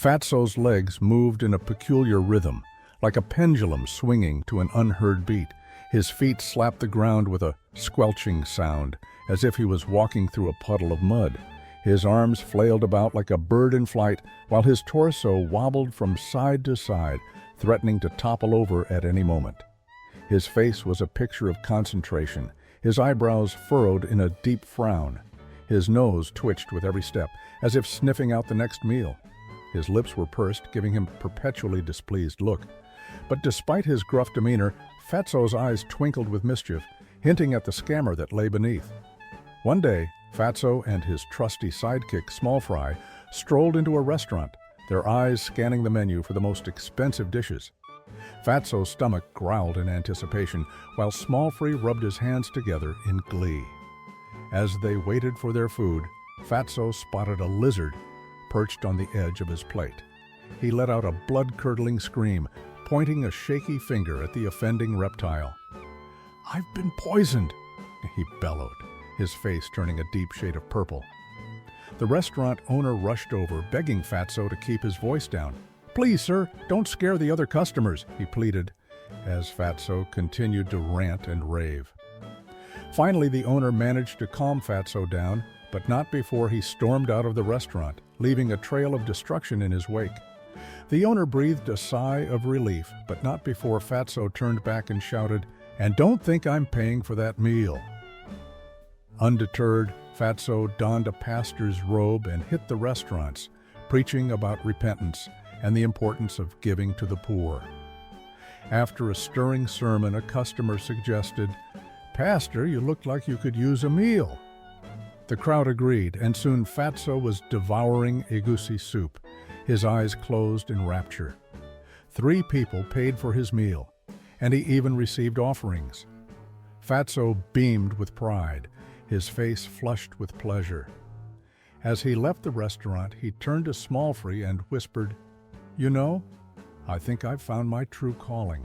Fatso's legs moved in a peculiar rhythm, like a pendulum swinging to an unheard beat. His feet slapped the ground with a squelching sound, as if he was walking through a puddle of mud. His arms flailed about like a bird in flight, while his torso wobbled from side to side, threatening to topple over at any moment. His face was a picture of concentration, his eyebrows furrowed in a deep frown. His nose twitched with every step, as if sniffing out the next meal. His lips were pursed, giving him a perpetually displeased look. But despite his gruff demeanor, Fatso's eyes twinkled with mischief, hinting at the scammer that lay beneath. One day, Fatso and his trusty sidekick, Small Fry, strolled into a restaurant, their eyes scanning the menu for the most expensive dishes. Fatso's stomach growled in anticipation, while Small Fry rubbed his hands together in glee. As they waited for their food, Fatso spotted a lizard perched on the edge of his plate. He let out a blood-curdling scream, pointing a shaky finger at the offending reptile. "I've been poisoned," he bellowed, his face turning a deep shade of purple. The restaurant owner rushed over, begging Fatso to keep his voice down. "Please, sir, don't scare the other customers," he pleaded, as Fatso continued to rant and rave. Finally, the owner managed to calm Fatso down, but not before he stormed out of the restaurant, leaving a trail of destruction in his wake. The owner breathed a sigh of relief, but not before Fatso turned back and shouted, "And don't think I'm paying for that meal." Undeterred, Fatso donned a pastor's robe and hit the restaurants, preaching about repentance and the importance of giving to the poor. After a stirring sermon, a customer suggested, "Pastor, you look like you could use a meal." The crowd agreed, and soon Fatso was devouring egusi soup, his eyes closed in rapture. 3 people paid for his meal, and he even received offerings. Fatso beamed with pride, his face flushed with pleasure. As he left the restaurant, he turned to Small Fry and whispered, "You know, I think I've found my true calling."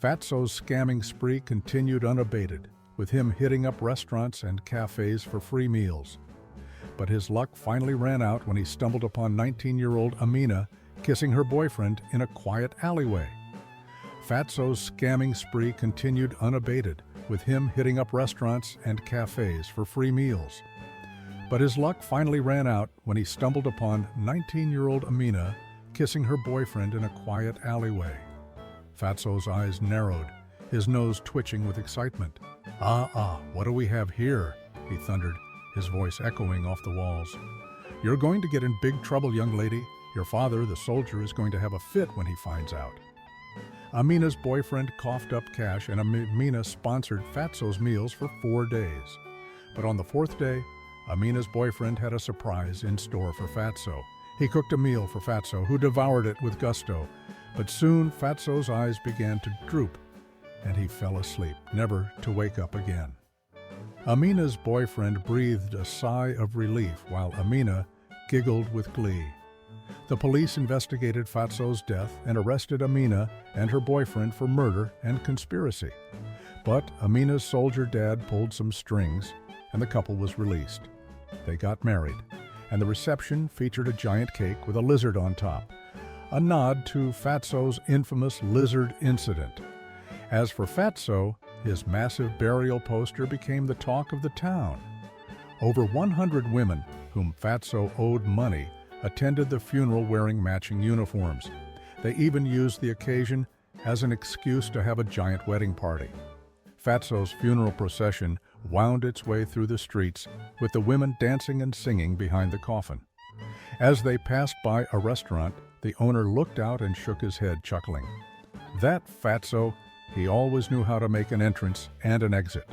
Fatso's scamming spree continued unabated, with him hitting up restaurants and cafes for free meals. But his luck finally ran out when he stumbled upon 19-year-old Amina kissing her boyfriend in a quiet alleyway. Fatso's scamming spree continued unabated, with him hitting up restaurants and cafes for free meals. But his luck finally ran out when he stumbled upon 19-year-old Amina kissing her boyfriend in a quiet alleyway. Fatso's eyes narrowed, his nose twitching with excitement. What do we have here?" he thundered, his voice echoing off the walls. "You're going to get in big trouble, young lady. Your father, the soldier, is going to have a fit when he finds out." Amina's boyfriend coughed up cash, and Amina sponsored Fatso's meals for 4 days. But on the 4th day, Amina's boyfriend had a surprise in store for Fatso. He cooked a meal for Fatso, who devoured it with gusto. But soon Fatso's eyes began to droop, and he fell asleep, never to wake up again. Amina's boyfriend breathed a sigh of relief while Amina giggled with glee. The police investigated Fatso's death and arrested Amina and her boyfriend for murder and conspiracy. But Amina's soldier dad pulled some strings, and the couple was released. They got married, and the reception featured a giant cake with a lizard on top, a nod to Fatso's infamous lizard incident. As for Fatso, his massive burial poster became the talk of the town. Over 100 women, whom Fatso owed money, attended the funeral wearing matching uniforms. They even used the occasion as an excuse to have a giant wedding party. Fatso's funeral procession wound its way through the streets, with the women dancing and singing behind the coffin. As they passed by a restaurant, the owner looked out and shook his head, chuckling. That Fatso, he always knew how to make an entrance and an exit.